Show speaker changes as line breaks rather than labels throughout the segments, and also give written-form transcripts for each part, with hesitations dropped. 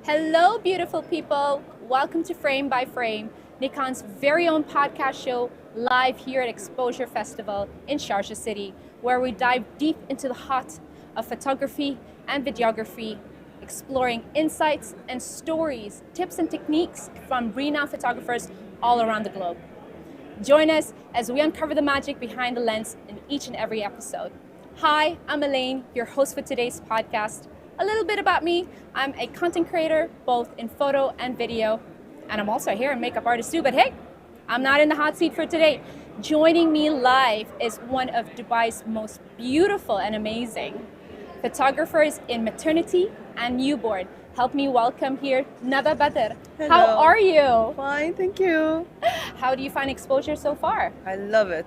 Hello, beautiful people. Welcome to Frame by Frame, Nikon's very own podcast show live here at Xposure Festival in Sharjah City, where we dive deep into the heart of photography and videography, exploring insights and stories, tips and techniques from renowned photographers all around the globe. Join us as we uncover the magic behind the lens in each and every episode. Hi, I'm Elle Laine, your host for today's podcast. A little bit about me, I'm a content creator, both in photo and video, and I'm also a hair and makeup artist too, but hey, I'm not in the hot seat for today. Joining me live is one of Dubai's most beautiful and amazing photographers in maternity and newborn. Help me welcome here Nada Badr.
Hello.
How are you?
Fine, thank you.
How do you find Xposure so far?
I love it,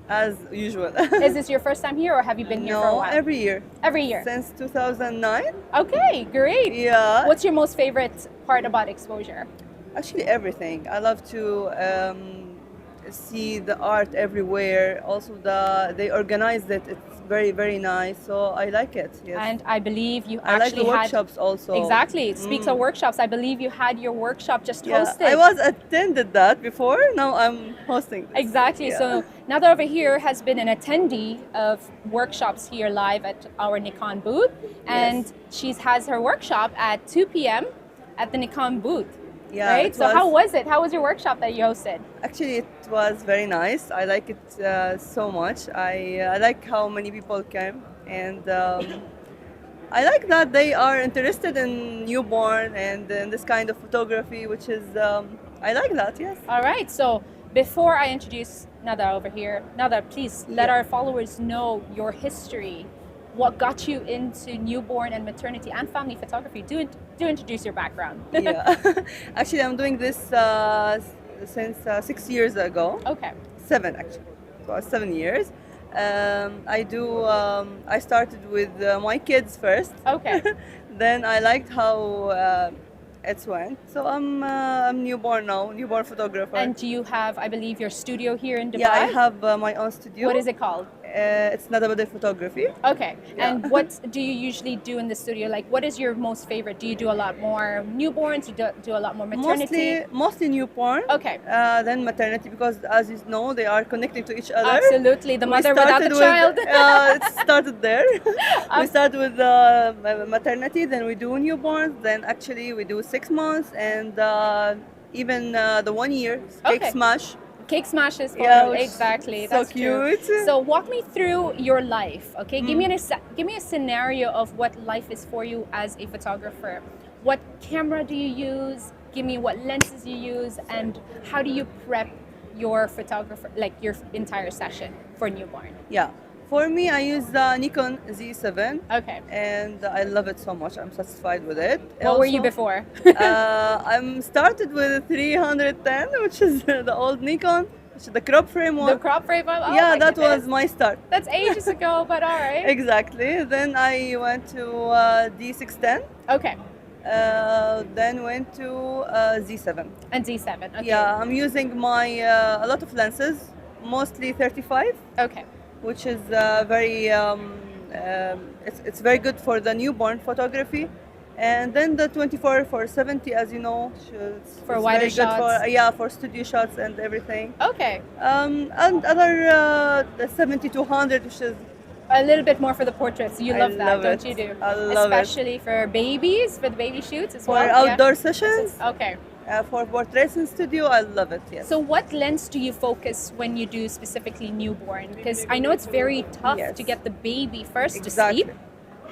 as usual.
Is this your first time here or have you been here for a
No,
while?
every year.
Every year.
Since 2009.
Okay, great.
Yeah.
What's your most favorite part about Xposure?
Actually, everything. I love to see the art everywhere. Also, they organized it. It's very, very nice. So I like it. Yes.
And I believe you
I like
actually
the
had
workshops also.
Exactly. It speaks of workshops. I believe you had your workshop just
Yeah,
hosted.
I was attended that before. Now I'm hosting this.
Exactly.
Yeah.
So Nada over here has been an attendee of workshops here live at our Nikon booth, and
Yes.
she has her workshop at 2 p.m. at the Nikon booth.
Yeah,
Right.
it
So how was it? How was your workshop that you hosted?
Actually, it was very nice. I like it so much. I like how many people came, and I like that they are interested in newborn and in this kind of photography, which is I like that. Yes.
All right. So before I introduce Nada over here, Nada, please let
Yeah.
our followers know your history. What got you into newborn and maternity and family photography? Do introduce your background.
Yeah. Actually, I'm doing this since 6 years ago.
Okay.
7 actually. So 7 years. I do. I started with my kids first.
Okay.
Then I liked how it went. So I'm newborn now, newborn photographer.
And do you have, I believe, your studio here in Dubai?
Yeah, I have my own studio.
What is it called?
It's Nada Badr Photography.
Okay.
Yeah.
And what do you usually do in the studio? Like, what is your most favorite? Do you do a lot more newborns? Do you do a lot more maternity?
Mostly newborn.
Okay.
Then maternity, because as you know, they are connecting to each other.
Absolutely. The
We
mother without the
started with-
child.
it started there. We start with maternity, then we do newborns, then actually we do 6 months, and even the 1 year cake
Okay.
smash.
Cake smashes.
Yeah,
For
which
exactly.
is
That's
so
true.
cute.
So walk me through your life. Okay. Give me a scenario of what life is for you as a photographer. What camera do you use? Give me what lenses you use, and how do you prep your photographer, like your entire session for newborn?
Yeah. For me, I use the Nikon Z7,
Okay.
and I love it so much. I'm satisfied with it.
What were you
Also,
before?
I'm started with 310, which is the old Nikon, which is the crop frame
The
one.
crop frame. Oh,
Yeah,
my
that
goodness.
was my start.
That's ages ago, but all right.
Exactly. Then I went to D610.
Okay.
Then went to Z7.
And Z7. Okay.
Yeah, I'm using my a lot of lenses, mostly 35,
Okay.
which is very it's very good for the newborn photography. And then the 24 for 70, as you know, it's
wider
very good
shots.
for for studio shots and everything.
Okay.
And other the 70-100, which is
A little bit more for the portraits. You
I
love that,
love
don't
it.
you do?
I love it.
Especially for babies, for the baby shoots as
for
well. yeah?
outdoor sessions,
Okay.
for portraits in studio. I love it. Yes.
So what lens do you focus when you do specifically newborn? Because I know it's very tough
Yes.
to get the baby first
Exactly.
to sleep.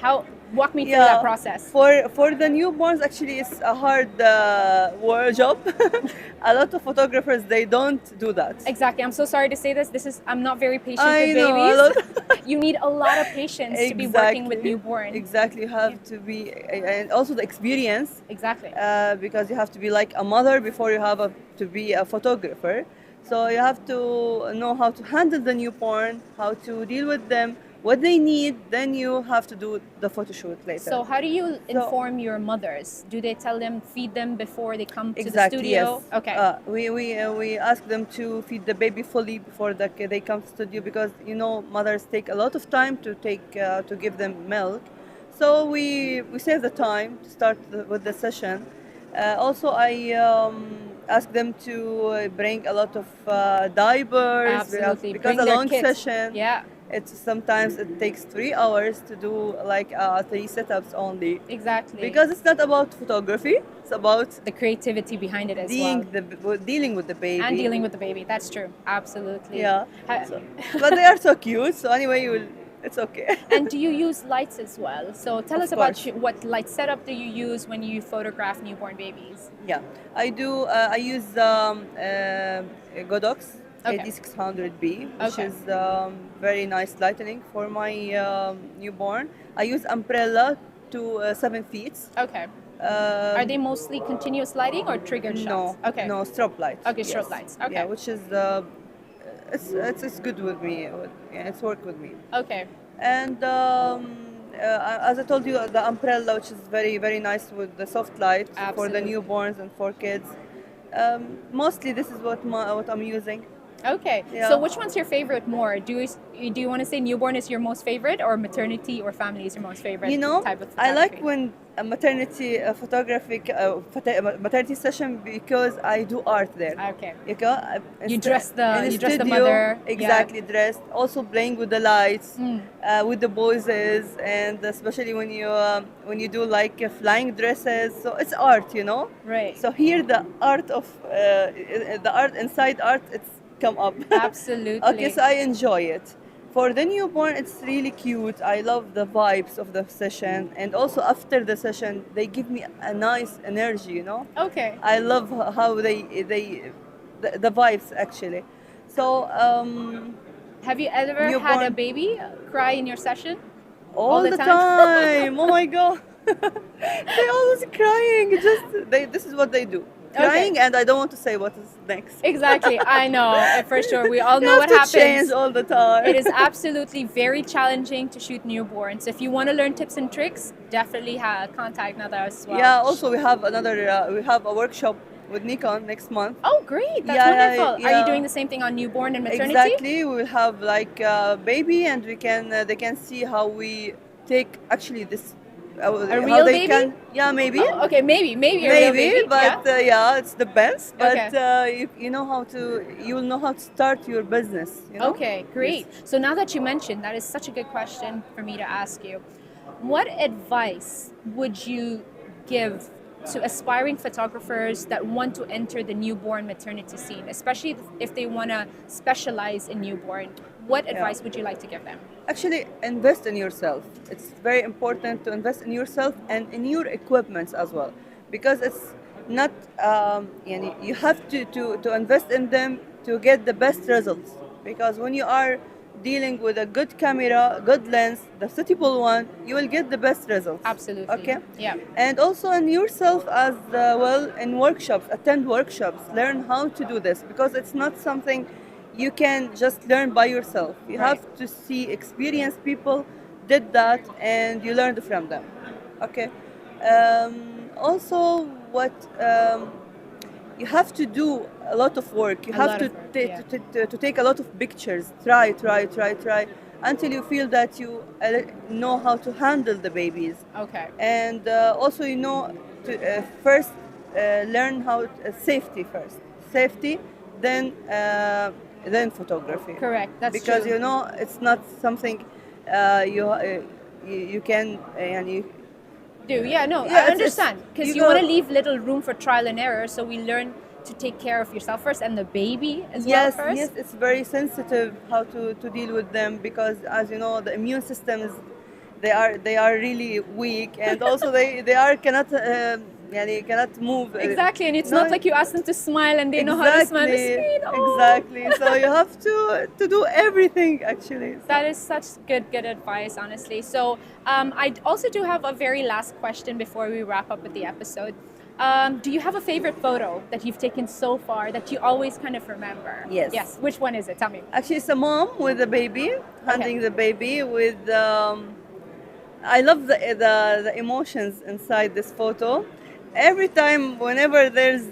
How? Walk me through that process.
For the newborns, actually, it's a hard job. A lot of photographers, they don't do that.
Exactly. I'm so sorry to say this. I'm not very patient
I
with
know,
babies.
a lot.
You need a lot of patience to be working with
Exactly.
newborn.
Exactly, you have to be, and also the experience,
Exactly.
because you have to be like a mother before you have to be a photographer. So you have to know how to handle the newborn, how to deal with them, what they need. Then you have to do the photo shoot later.
So how do you inform your mothers? Do they tell them feed them before they come to the studio?
Yes.
Okay.
We ask them to feed the baby fully before they come to studio, because you know mothers take a lot of time to give them milk. So we save the time to start with the session. Also, I ask them to bring a lot of diapers
Absolutely.
because
Bring
a
their
long
kit.
session.
Yeah,
It's sometimes it takes 3 hours to do like 3 setups only.
exactly.
Because it's not about photography. It's about
the creativity behind it as well.
dealing with the baby.
And dealing with the baby. That's true. Absolutely.
Yeah.
Ha-
So, but they are so cute. So anyway, it's okay.
And do you use lights as well? So tell
Of
us about
course.
what light setup do you use when you photograph newborn babies?
Yeah, I do. I use Godox
Okay.
AD600B, which
Okay.
is very nice lightening for my newborn. I use umbrella to 7 feet.
Okay. Are they mostly continuous lighting or triggered
No,
shots? Okay.
no strobe lights.
Okay, strobe lights. Okay.
Yeah, which is it's good with me. Yeah, it's worked with me.
Okay.
And as I told you, the umbrella, which is very nice with the soft light for the
Absolutely.
newborns and for kids. Mostly, this is what I'm using.
Okay.
Yeah.
So which one's your favorite more? Do you want to say newborn is your most favorite, or maternity or family is your most favorite type of
I like
photography?
when a maternity maternity session because I do art there.
Okay.
You know,
You dress the
in a
you dress the
studio,
mother.
exactly dressed. Also playing with the lights,
Mm.
with the voices, and especially when you do like flying dresses. So it's art, you know.
Right.
So here the art of the art inside art, it's come up.
Absolutely.
Okay, so I enjoy it. For the newborn, it's really cute. I love the vibes of the session, and also after the session, they give me a nice energy. You know,
Okay.
I love how the vibes actually. So
Have you ever had a
Newborn.
baby cry in your session?
all
the
the
time?
time. Oh my god, they always crying. This is what they do.
Okay.
Crying, and I don't want to say what is next.
Exactly. I know. For sure. We all
You
know
have
what
to
happens.
change all the time.
It is absolutely very challenging to shoot newborns. If you want to learn tips and tricks, definitely contact Nada as well.
Yeah. Also, we have we have a workshop with Nikon next month.
Oh, great. That's
Yeah,
wonderful. Are you
yeah.
doing the same thing on newborn and maternity?
Exactly. We will have like a baby, and we can they can see how we take actually this. How
real
they
baby?
Can, yeah, maybe.
Oh, okay, maybe a real baby.
But
yeah.
it's depends. But
Okay.
you know how to you will know how to start your business. You know?
Okay, great.
Yes.
So now that you mentioned, that is such a good question for me to ask you. What advice would you give to aspiring photographers that want to enter the newborn maternity scene, especially if they want to specialize in newborn? What advice would you like to give them?
Actually, invest in yourself. It's very important to invest in yourself and in your equipments as well, because it's not. You have to invest in them to get the best results. Because when you are dealing with a good camera, good lens, the suitable one, you will get the best results.
Absolutely.
Okay.
Yeah.
And also in yourself as well in workshops, attend workshops, learn how to do this, because it's not something you can just learn by yourself. You
Right.
have to see experienced people did that, and you learned from them. Okay. Also, what you have to do a lot of work. You
A
have
lot
to
of work,
to take a lot of pictures. Try until you feel that you know how to handle the babies.
Okay.
And also you know to first learn how safety first. Safety, then photography.
Correct. That's
Because
true.
you know it's not something you can and you
Do yeah, no,
Yeah,
I understand because
you
you want to
gotta-
leave little room for trial and error, so we learn to take care of yourself first and the baby as
yes,
well first.
yes, it's very sensitive how to deal with them, because as you know the immune system is they are really weak, and also they are cannot move.
Exactly, and it's
No,
not like you ask them to smile and they know how to smile. Sweet, oh.
Exactly. So you have to do everything actually.
That is such good advice, honestly. So I also do have a very last question before we wrap up with the episode. Do you have a favorite photo that you've taken so far that you always kind of remember?
Yes.
Yes. Which one is it? Tell me.
Actually, it's a mom with a baby, handling the baby with. I love the emotions inside this photo. every time, whenever there's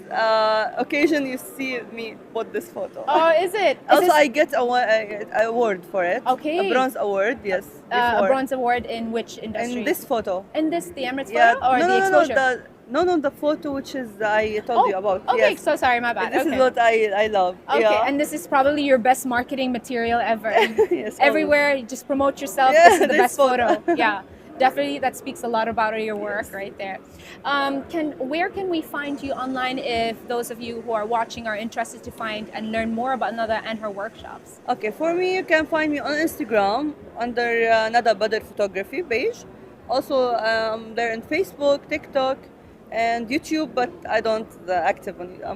occasion, you see me put this photo.
Oh, is it? Is
Also,
this,
I get a award for it.
Okay.
A bronze award, yes.
a
Before.
bronze award in which industry?
In this photo.
In this, the Emirates
Yeah.
photo or
no,
the
no, no,
exposure?
no, the photo which is I told you about.
Okay,
Yes.
so sorry, my bad.
This
Okay.
is what I love.
Okay,
Yeah.
and this is probably your best marketing material ever.
Yes,
Everywhere, you just promote yourself.
Yeah,
This is the
this
best photo.
photo.
Yeah, definitely, that speaks a lot about your work right there. Where can we find you online if those of you who are watching are interested to find and learn more about Nada and her workshops?
Okay, for me, you can find me on Instagram under Nada Badr Photography page. Also, there in Facebook, TikTok, and YouTube, but I'm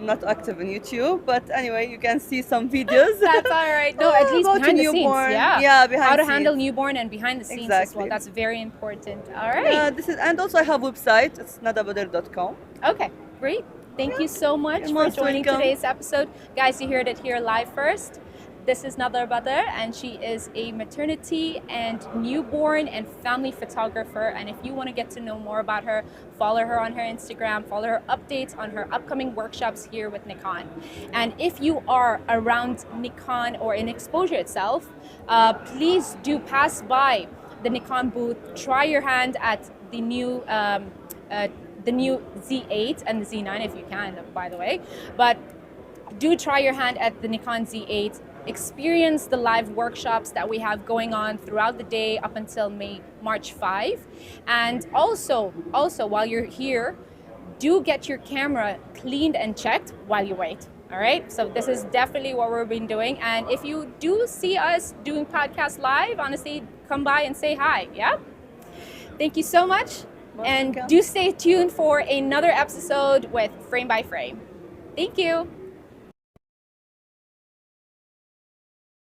not active on YouTube. But anyway, you can see some videos.
That's all right. No, at least
about
behind the
newborn.
scenes. Yeah.
Yeah, behind
How to
the
handle
scenes.
newborn and behind the scenes as well.
Exactly.
That's very important. All right.
And also I have a website. It's nadabadr.com.
Okay, great. Thank you so much
You're
for
most
joining
welcome.
today's episode. Guys, you heard it here live first. This is Nadar Badr, and she is a maternity and newborn and family photographer. And if you want to get to know more about her, follow her on her Instagram, follow her updates on her upcoming workshops here with Nikon. And if you are around Nikon or in Xposure itself, please do pass by the Nikon booth, try your hand at the new Z8 and the Z9 if you can, by the way. But do try your hand at the Nikon Z8. Experience the live workshops that we have going on throughout the day up until March 5. And also while you're here, do get your camera cleaned and checked while you wait. All right, so this is definitely what we've been doing. And if you do see us doing podcasts live, honestly, come by and say hi. Yeah. Thank you so much. And do stay tuned for another episode with Frame by Frame. Thank you.